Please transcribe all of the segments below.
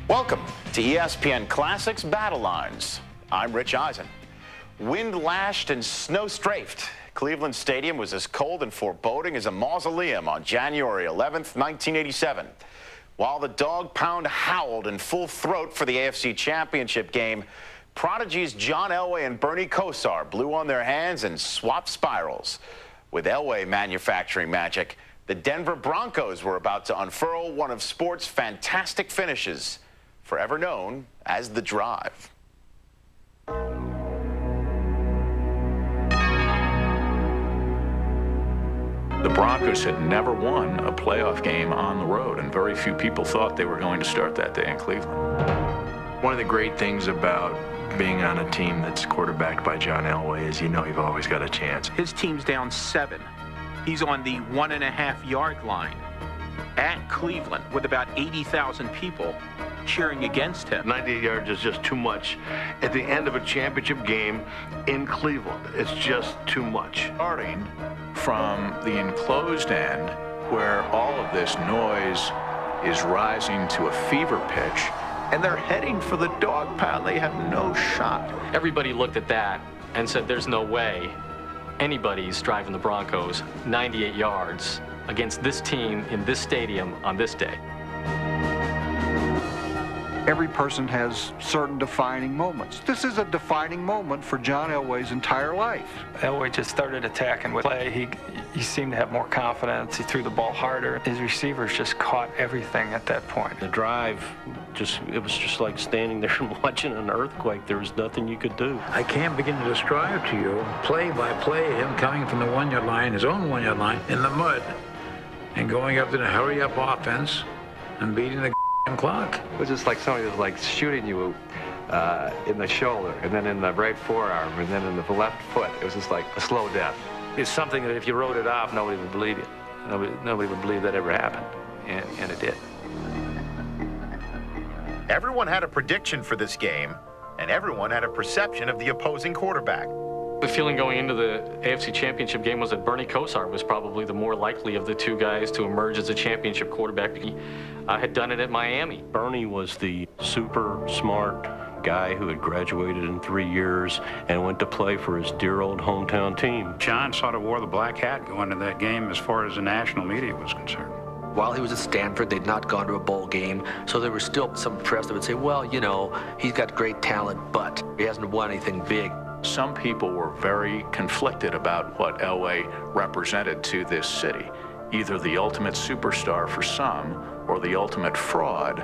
Welcome to ESPN Classic's Battle Lines. I'm Rich Eisen. Wind-lashed and snow-strafed, Cleveland Stadium was as cold and foreboding as a mausoleum on January 11th, 1987. While the dog pound howled in full throat for the AFC Championship game, prodigies John Elway and Bernie Kosar blew on their hands and swapped spirals. With Elway manufacturing magic, the Denver Broncos were about to unfurl one of sport's fantastic finishes, forever known as the drive. The Broncos had never won a playoff game on the road, and very few people thought they were going to start that day in Cleveland. One of the great things about being on a team that's quarterbacked by John Elway is you know you've always got a chance. His team's down 7. He's on the 1.5-yard line at Cleveland with about 80,000 people cheering against him. 98 yards is just too much. At the end of a championship game in Cleveland, it's just too much. Starting from the enclosed end, where all of this noise is rising to a fever pitch, and they're heading for the dog pound. They have no shot. Everybody looked at that and said, there's no way anybody's driving the Broncos 98 yards against this team in this stadium on this day. Every person has certain defining moments. This is a defining moment for John Elway's entire life. Elway just started attacking with play. He seemed to have more confidence. He threw the ball harder. His receivers just caught everything at that point. The drive, it was just like standing there and watching an earthquake. There was nothing you could do. I can't begin to describe to you, play by play, him coming from the 1-yard line, his own 1-yard line, in the mud, and going up to the hurry-up offense and beating the clock. It was just like somebody was like shooting you in the shoulder, and then in the right forearm, and then in the left foot. It was just like a slow death. It's something that if you wrote it off, nobody would believe you. Nobody would believe that ever happened, and it did. Everyone had a prediction for this game, and everyone had a perception of the opposing quarterback. The feeling going into the AFC Championship game was that Bernie Kosar was probably the more likely of the two guys to emerge as a championship quarterback. He had done it at Miami. Bernie was the super smart guy who had graduated in 3 years and went to play for his dear old hometown team. John sort of wore the black hat going into that game as far as the national media was concerned. While he was at Stanford, they'd not gone to a bowl game, so there was still some press that would say, well, you know, he's got great talent, but he hasn't won anything big. Some people were very conflicted about what Elway represented to this city, either the ultimate superstar for some or the ultimate fraud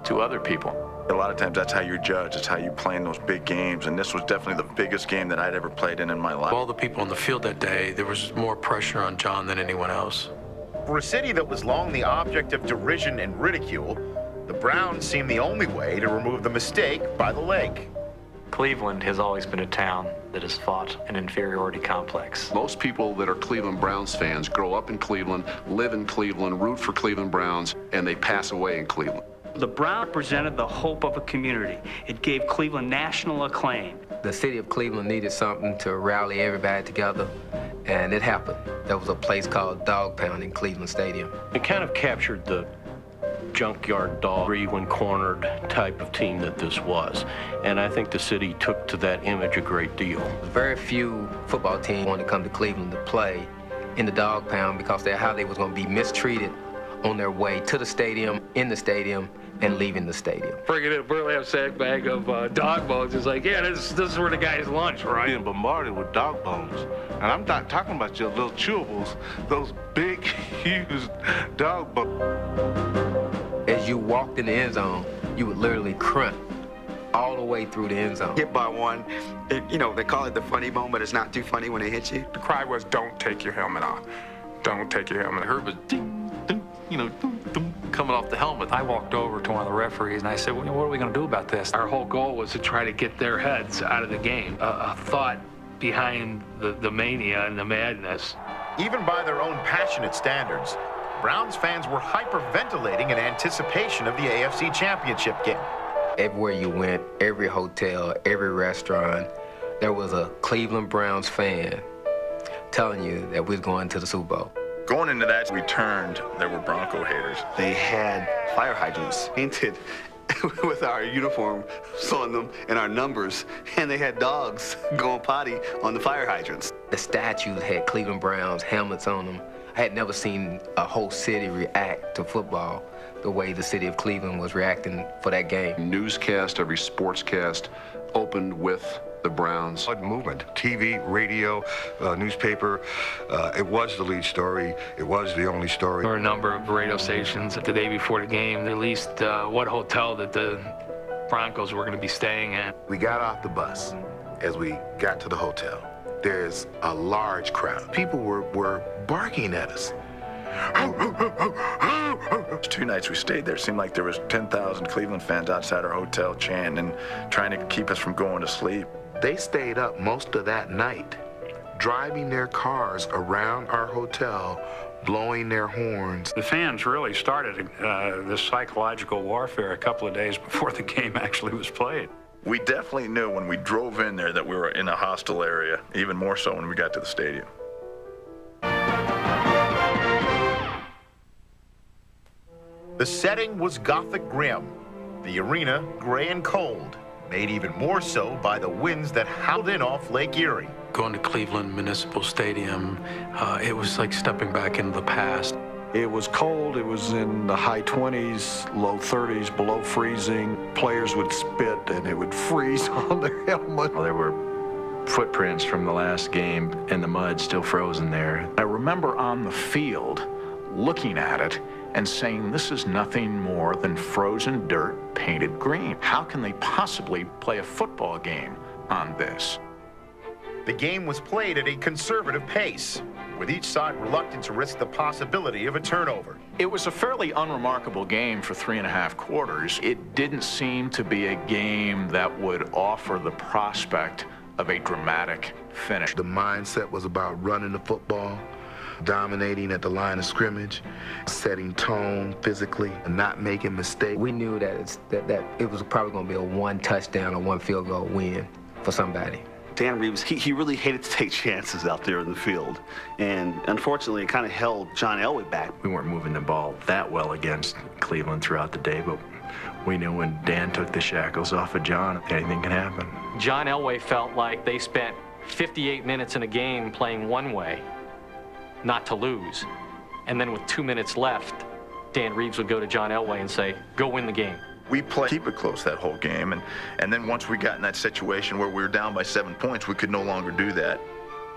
to other people. A lot of times that's how you're judged. It's how you play in those big games, and this was definitely the biggest game that I'd ever played in my life. All the people on the field that day, there was more pressure on John than anyone else. For a city that was long the object of derision and ridicule, the Browns seemed the only way to remove the mistake by the leg. Cleveland has always been a town that has fought an inferiority complex. Most people that are Cleveland Browns fans grow up in Cleveland, live in Cleveland, root for Cleveland Browns, and they pass away in Cleveland. The Browns represented the hope of a community. It gave Cleveland national acclaim. The city of Cleveland needed something to rally everybody together, and it happened. There was a place called Dog Pound in Cleveland Stadium. It kind of captured the junkyard dog, when cornered type of team that this was. And I think the city took to that image a great deal. Very few football teams wanted to come to Cleveland to play in the Dog Pound because of how they was going to be mistreated on their way to the stadium, in the stadium, and leaving the stadium. Bringing in a burlap sack bag of dog bones is like, yeah, this is where the guy's lunch, right? Being bombarded with dog bones. And I'm not talking about your little chewables, those big, huge dog bones. As you walked in the end zone, you would literally crunch all the way through the end zone. Hit by one, you know, they call it the funny bone, but it's not too funny when they hit you. The cry was, don't take your helmet off. Don't take your helmet off. I heard was ding, ding, you know, ding, ding, coming off the helmet. I walked over to one of the referees and I said, well, what are we going to do about this? Our whole goal was to try to get their heads out of the game. A thought behind the mania and the madness. Even by their own passionate standards, Browns fans were hyperventilating in anticipation of the AFC Championship game. Everywhere you went, every hotel, every restaurant, there was a Cleveland Browns fan telling you that we was going to the Super Bowl. Going into that return, there were Bronco haters. They had fire hydrants painted with our uniforms on them and our numbers, and they had dogs going potty on the fire hydrants. The statues had Cleveland Browns helmets on them. I had never seen a whole city react to football the way the city of Cleveland was reacting for that game. Newscast, every sportscast opened with the Browns. Movement, TV, radio, newspaper, it was the lead story. It was the only story. There were a number of radio stations the day before the game. They released what hotel that the Broncos were going to be staying at. We got off the bus as we got to the hotel. There's a large crowd. People were barking at us. 2 nights we stayed there, it seemed like there was 10,000 Cleveland fans outside our hotel chanting and trying to keep us from going to sleep. They stayed up most of that night, driving their cars around our hotel, blowing their horns. The fans really started this psychological warfare a couple of days before the game actually was played. We definitely knew when we drove in there that we were in a hostile area, even more so when we got to the stadium. The setting was Gothic grim, the arena gray and cold, made even more so by the winds that howled in off Lake Erie. Going to Cleveland Municipal Stadium, it was like stepping back into the past. It was cold. It was in the high 20s, low 30s, below freezing. Players would spit and it would freeze on their helmet. There were footprints from the last game in the mud still frozen there. I remember on the field looking at it and saying, this is nothing more than frozen dirt painted green. How can they possibly play a football game on this? The game was played at a conservative pace, with each side reluctant to risk the possibility of a turnover. It was a fairly unremarkable game for 3.5 quarters. It didn't seem to be a game that would offer the prospect of a dramatic finish. The mindset was about running the football, dominating at the line of scrimmage, setting tone physically, and not making mistakes. We knew that it was probably going to be a 1 touchdown or 1 field goal win for somebody. Dan Reeves, he really hated to take chances out there in the field. And unfortunately, it kind of held John Elway back. We weren't moving the ball that well against Cleveland throughout the day, but we knew when Dan took the shackles off of John, anything can happen. John Elway felt like they spent 58 minutes in a game playing one way, not to lose. And then with 2 minutes left, Dan Reeves would go to John Elway and say, go win the game. We played keep it close that whole game, and then once we got in that situation where we were down by 7 points, we could no longer do that.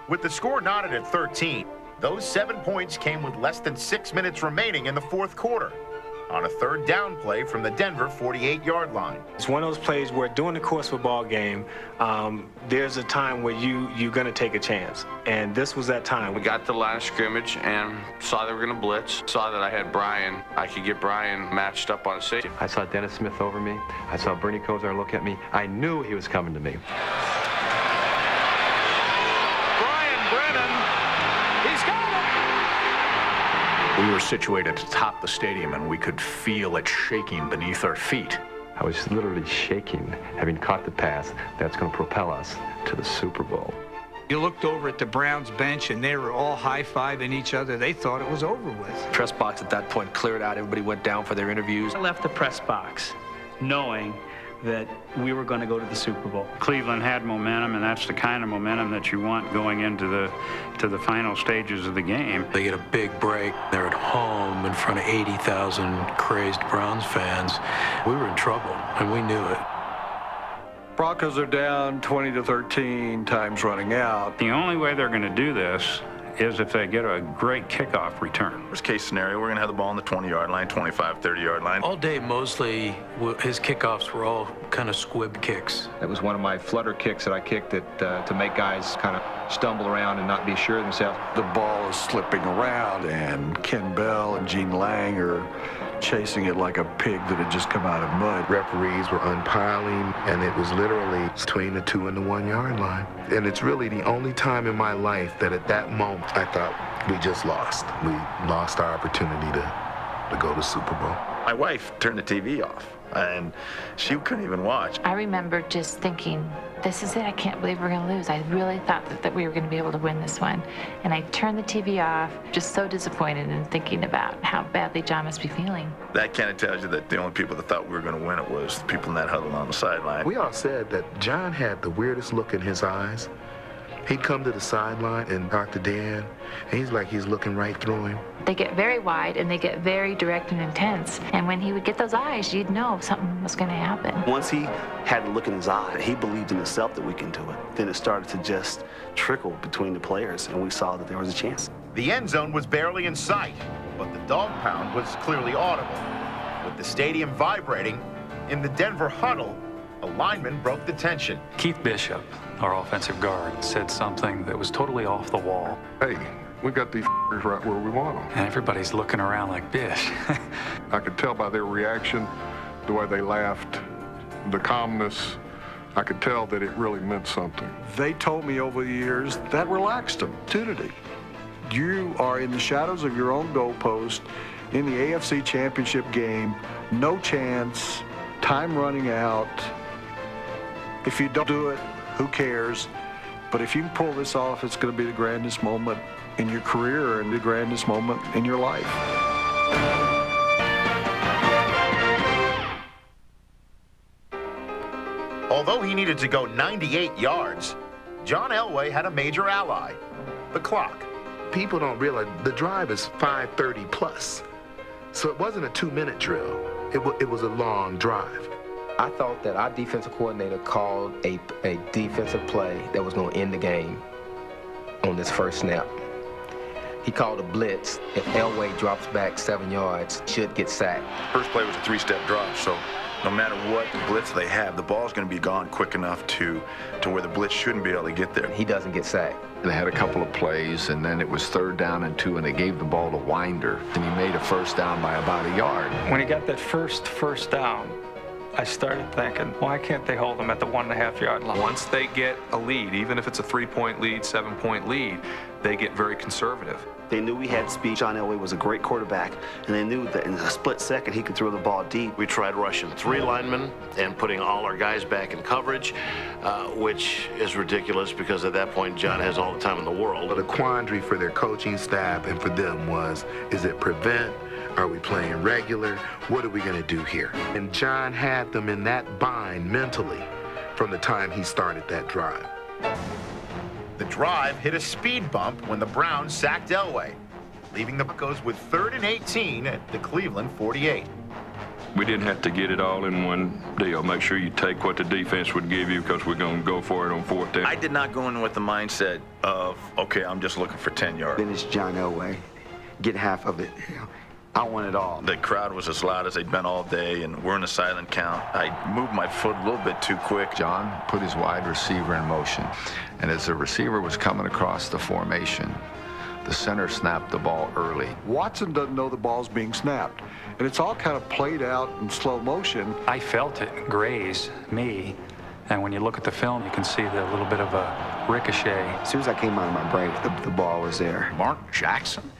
With the score knotted at 13, those 7 points came with less than 6 minutes remaining in the fourth quarter, on a third down play from the Denver 48-yard line. It's one of those plays where during the course of a ball game, there's a time where you're going to take a chance. And this was that time. We got to the line of scrimmage and saw they were going to blitz. Saw that I had Brian. I could get Brian matched up on a safety. I saw Dennis Smith over me. I saw Bernie Kosar look at me. I knew he was coming to me. We were situated atop the stadium, and we could feel it shaking beneath our feet. I was literally shaking, having caught the pass that's going to propel us to the Super Bowl. You looked over at the Browns bench, and they were all high-fiving each other. They thought it was over with. Press box at that point cleared out. Everybody went down for their interviews. I left the press box knowing that we were going to go to the Super Bowl. Cleveland had momentum, and that's the kind of momentum that you want going into the final stages of the game. They get a big break. They're at home in front of 80,000 crazed Browns fans. We were in trouble, and we knew it. Broncos are down 20-13, time's running out. The only way they're going to do this is if they get a great kickoff return. Worst case scenario, we're going to have the ball on the 20-yard line, 25, 30-yard line. All day, Mosley, his kickoffs were all kind of squib kicks. That was one of my flutter kicks that I kicked to make guys kind of stumble around and not be sure of themselves. The ball is slipping around, and Ken Bell and Gene Lang are chasing it like a pig that had just come out of mud. Referees were unpiling, and it was literally between the 2 and the 1 yard line. And it's really the only time in my life that at that moment I thought we just lost. We lost our opportunity to go to Super Bowl. My wife turned the TV off, and she couldn't even watch. I remember just thinking, this is it, I can't believe we're going to lose. I really thought that we were going to be able to win this one. And I turned the TV off, just so disappointed and thinking about how badly John must be feeling. That kind of tells you that the only people that thought we were going to win it was the people in that huddle on the sideline. We all said that John had the weirdest look in his eyes. He'd come to the sideline and talk to Dan, and he's like he's looking right through him. They get very wide and they get very direct and intense. And when he would get those eyes, you'd know something was going to happen. Once he had the look in his eye, he believed in himself that we can do it. Then it started to just trickle between the players, and we saw that there was a chance. The end zone was barely in sight, but the dog pound was clearly audible. With the stadium vibrating, in the Denver huddle, a lineman broke the tension. Keith Bishop, our offensive guard, said something that was totally off the wall. Hey, we got these right where we want them. And everybody's looking around like, Bish. I could tell by their reaction, the way they laughed, the calmness. I could tell that it really meant something. They told me over the years that relaxed them. Opportunity. You are in the shadows of your own goalpost in the AFC Championship game. No chance. Time running out. If you don't do it, who cares? But if you can pull this off, it's going to be the grandest moment in your career and the grandest moment in your life. Although he needed to go 98 yards, John Elway had a major ally, the clock. People don't realize the drive is 5:30 plus. So it wasn't a 2-minute drill. It was a long drive. I thought that our defensive coordinator called a defensive play that was going to end the game on this first snap. He called a blitz. If Elway drops back 7 yards, should get sacked. First play was a 3-step drop, so no matter what blitz they have, the ball's going to be gone quick enough to where the blitz shouldn't be able to get there. He doesn't get sacked. They had a couple of plays, and then it was 3rd down and 2, and they gave the ball to Winder, and he made a first down by about a yard. When he got that first down, I started thinking, why can't they hold him at the 1.5-yard line? Once they get a lead, even if it's a 3-point lead, 7-point lead, they get very conservative. They knew we had speed. John Elway was a great quarterback, and they knew that in a split second he could throw the ball deep. We tried rushing 3 linemen and putting all our guys back in coverage, which is ridiculous because at that point John has all the time in the world. The quandary for their coaching staff and for them was, is it prevent? Are we playing regular? What are we going to do here? And John had them in that bind mentally from the time he started that drive. The drive hit a speed bump when the Browns sacked Elway, leaving the Broncos with 3rd and 18 at the Cleveland 48. We didn't have to get it all in one deal. Make sure you take what the defense would give you because we're going to go for it on 4th down. I did not go in with the mindset of, okay, I'm just looking for 10 yards. Then it's John Elway. Get half of it. I want it all. The crowd was as loud as they'd been all day, and we're in a silent count. I moved my foot a little bit too quick. John put his wide receiver in motion, and as the receiver was coming across the formation, the center snapped the ball early. Watson doesn't know the ball's being snapped, and it's all kind of played out in slow motion. I felt it graze me, and when you look at the film, you can see the little bit of a ricochet. As soon as I came out of my break, the ball was there. Mark Jackson?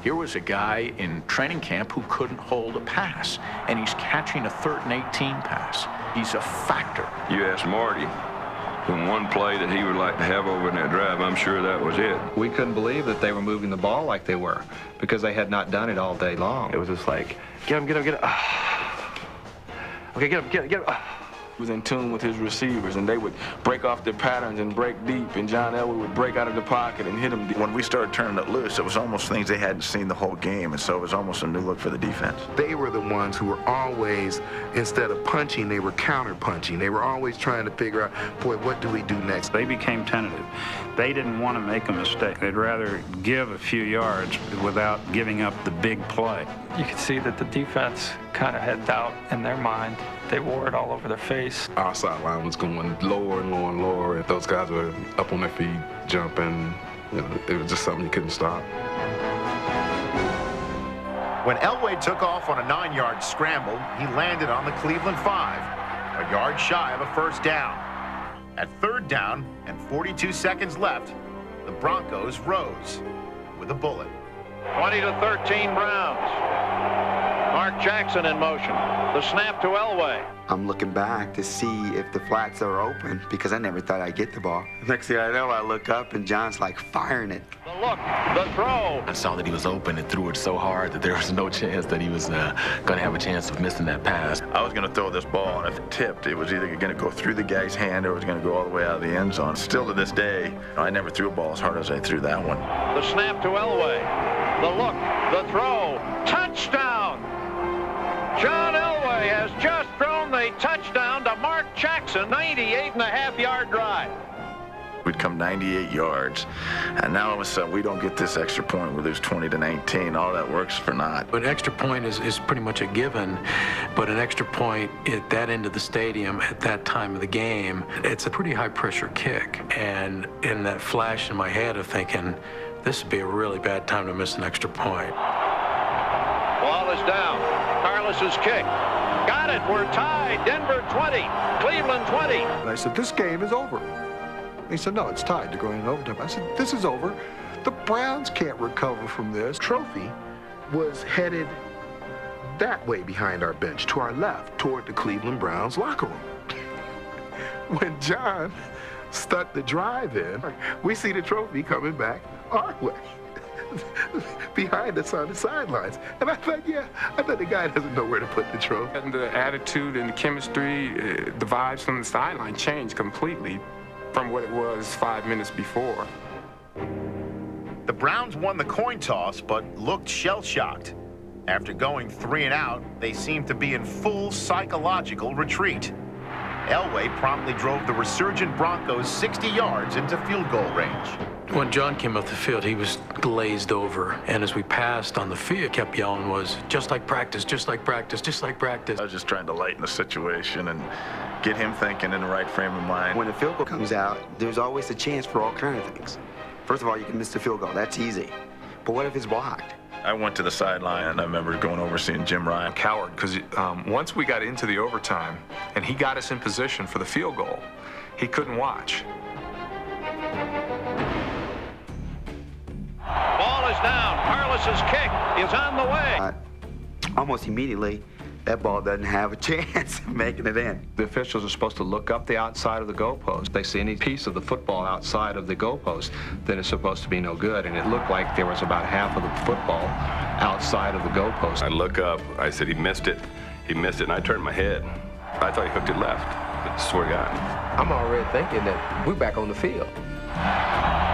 Here was a guy in training camp who couldn't hold a pass, and he's catching a 3rd and 18 pass. He's a factor. You asked Marty from one play that he would like to have over in that drive. I'm sure that was it. We couldn't believe that they were moving the ball like they were because they had not done it all day long. It was just like, get him, get him, get him. Okay, get him, get him, get him. Was in tune with his receivers, and they would break off their patterns and break deep, and John Elway would break out of the pocket and hit him deep. When we started turning it loose, it was almost things they hadn't seen the whole game, and so it was almost a new look for the defense. They were the ones who were always, instead of punching, they were counter-punching. They were always trying to figure out, boy, what do we do next? They became tentative. They didn't want to make a mistake. They'd rather give a few yards without giving up the big play. You could see that the defense kind of had doubt in their mind. They wore it all over their face. Our sideline was going lower and lower and lower. If those guys were up on their feet, jumping, it was just something you couldn't stop. When Elway took off on a 9-yard scramble, he landed on the Cleveland 5, a yard shy of a 1st down. At 3rd down and 42 seconds left, the Broncos rose with a bullet. 20-13 Browns. Mark Jackson in motion. The snap to Elway. I'm looking back to see if the flats are open because I never thought I'd get the ball. Next thing I know, I look up and John's like firing it. The look, the throw. I saw that he was open and threw it so hard that there was no chance that he was going to have a chance of missing that pass. I was going to throw this ball, and if it tipped, it was either going to go through the guy's hand or it was going to go all the way out of the end zone. Still to this day, I never threw a ball as hard as I threw that one. The snap to Elway. The look, the throw. Touchdown! John Elway has just thrown the touchdown to Mark Jackson, 98.5-yard drive. We'd come 98 yards, and now all of a sudden we don't get this extra point. We lose 20-19. All that works for naught. An extra point is pretty much a given, but an extra point at that end of the stadium at that time of the game, it's a pretty high-pressure kick. And in that flash in my head of thinking, this would be a really bad time to miss an extra point. Ball is down. Carlos's kick. Got it. We're tied. Denver 20. Cleveland 20. And I said, this game is over. He said, no, it's tied to go in overtime. I said, this is over. The Browns can't recover from this. Trophy was headed that way behind our bench, to our left, toward the Cleveland Browns locker room. When John stuck the drive in, we see the trophy coming back our way, behind us on the sidelines. And I thought, the guy doesn't know where to put the trophy. And the attitude and the chemistry, the vibes from the sideline changed completely from what it was 5 minutes before. The Browns won the coin toss, but looked shell-shocked. After going 3 and out, they seemed to be in full psychological retreat. Elway promptly drove the resurgent Broncos 60 yards into field goal range. When John came off the field, he was glazed over. And as we passed on the field, kept yelling was, just like practice, just like practice, just like practice. I was just trying to lighten the situation and get him thinking in the right frame of mind. When the field goal comes out, there's always a chance for all kinds of things. First of all, you can miss the field goal. That's easy. But what if it's blocked? I went to the sideline, and I remember going over seeing Jim Ryan. Coward, because once we got into the overtime and he got us in position for the field goal, he couldn't watch. Ball is down. Carlos's kick is on the way. Almost immediately, that ball doesn't have a chance of making it in. The officials are supposed to look up the outside of the goalpost. They see any piece of the football outside of the goalpost, then it's supposed to be no good. And it looked like there was about half of the football outside of the goalpost. I look up, I said, he missed it, and I turned my head. I thought he hooked it left, but I swear to God. I'm already thinking that we're back on the field.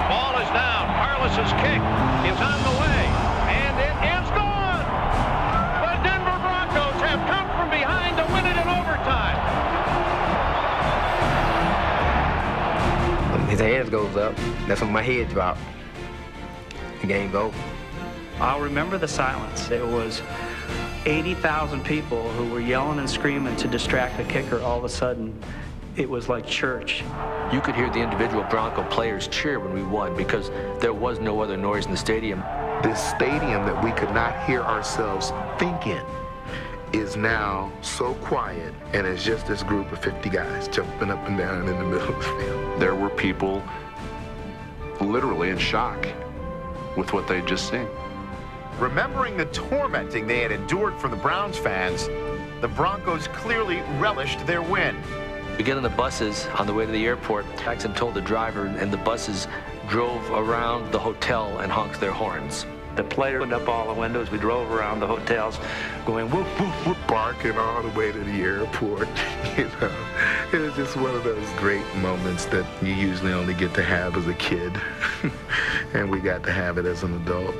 Ball is down. Carlos's kick is on the way, and it is gone. The Denver Broncos have come from behind to win it in overtime. His hands goes up. That's when my head dropped. The game's over. I'll remember the silence. It was 80,000 people who were yelling and screaming to distract the kicker. All of a sudden, it was like church. You could hear the individual Bronco players cheer when we won because there was no other noise in the stadium. This stadium that we could not hear ourselves think in is now so quiet, and it's just this group of 50 guys jumping up and down in the middle of the field. There were people literally in shock with what they'd just seen. Remembering the tormenting they had endured from the Browns fans, the Broncos clearly relished their win. We get on the buses on the way to the airport. Jackson told the driver, and the buses drove around the hotel and honked their horns. The player opened up all the windows. We drove around the hotels going whoop, whoop, whoop. Barking all the way to the airport. You know, it was just one of those great moments that you usually only get to have as a kid. And we got to have it as an adult.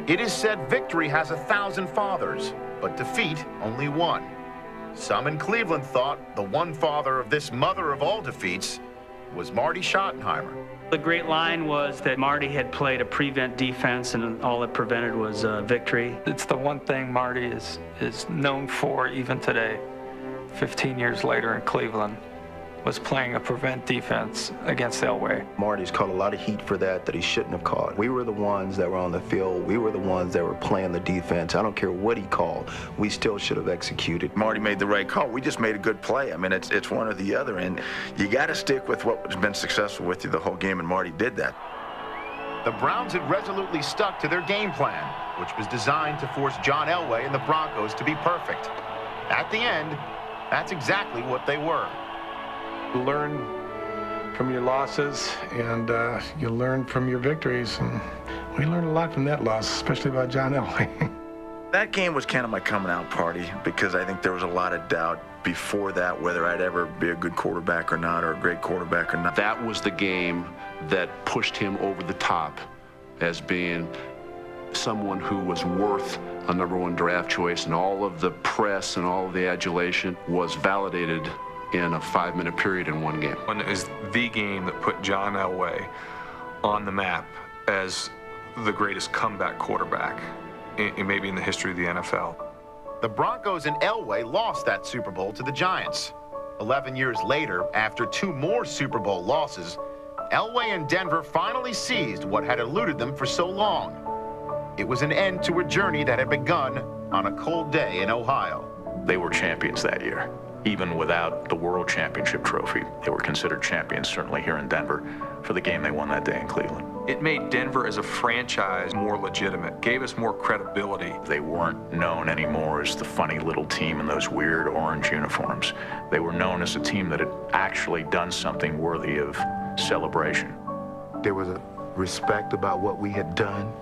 It is said victory has 1,000 fathers, but defeat only one. Some in Cleveland thought the one father of this mother of all defeats was Marty Schottenheimer. The great line was that Marty had played a prevent defense and all it prevented was victory. It's the one thing Marty is known for even today, 15 years later in Cleveland. was playing a prevent defense against Elway. Marty's caught a lot of heat for that he shouldn't have caught. We were the ones that were on the field. We were the ones that were playing the defense. I don't care what he called. We still should have executed. Marty made the right call. We just made a good play. I mean, it's one or the other, and you got to stick with what's been successful with you the whole game, and Marty did that. The Browns had resolutely stuck to their game plan, which was designed to force John Elway and the Broncos to be perfect. At the end, that's exactly what they were. You learn from your losses, and you learn from your victories. And we learned a lot from that loss, especially about John Elway. That game was kind of my coming out party because I think there was a lot of doubt before that whether I'd ever be a good quarterback or not, or a great quarterback or not. That was the game that pushed him over the top as being someone who was worth a #1 draft choice, and all of the press and all of the adulation was validated in a 5-minute period in one game. And it was the game that put John Elway on the map as the greatest comeback quarterback maybe in the history of the NFL. The Broncos and Elway lost that Super Bowl to the Giants. 11 years later, after 2 more Super Bowl losses, Elway and Denver finally seized what had eluded them for so long. It was an end to a journey that had begun on a cold day in Ohio. They were champions that year. Even without the World Championship trophy, they were considered champions, certainly here in Denver, for the game they won that day in Cleveland. It made Denver as a franchise more legitimate, gave us more credibility. They weren't known anymore as the funny little team in those weird orange uniforms. They were known as a team that had actually done something worthy of celebration. There was a respect about what we had done,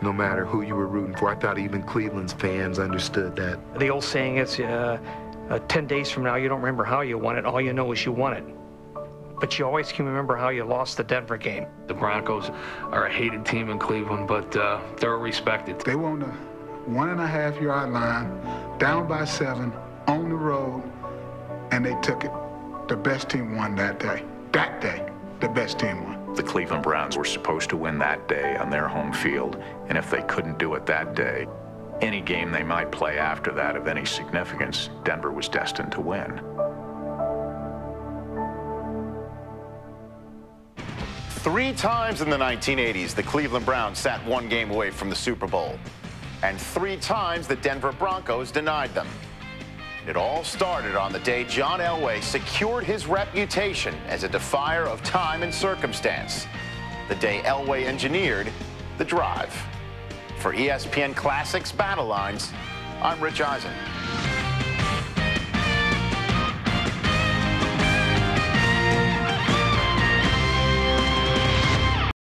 no matter who you were rooting for. I thought even Cleveland's fans understood that. The old saying is, 10 days from now, you don't remember how you won it. All you know is you won it. But you always can remember how you lost the Denver game. The Broncos are a hated team in Cleveland, but they're respected. They were on the 1.5-yard line, down by 7, on the road, and they took it. The best team won that day. That day, the best team won. The Cleveland Browns were supposed to win that day on their home field, and if they couldn't do it that day, any game they might play after that of any significance, Denver was destined to win. Three times in the 1980s, the Cleveland Browns sat 1 game away from the Super Bowl. And 3 times the Denver Broncos denied them. It all started on the day John Elway secured his reputation as a defier of time and circumstance. The day Elway engineered the drive. For ESPN Classic's Battle Lines, I'm Rich Eisen.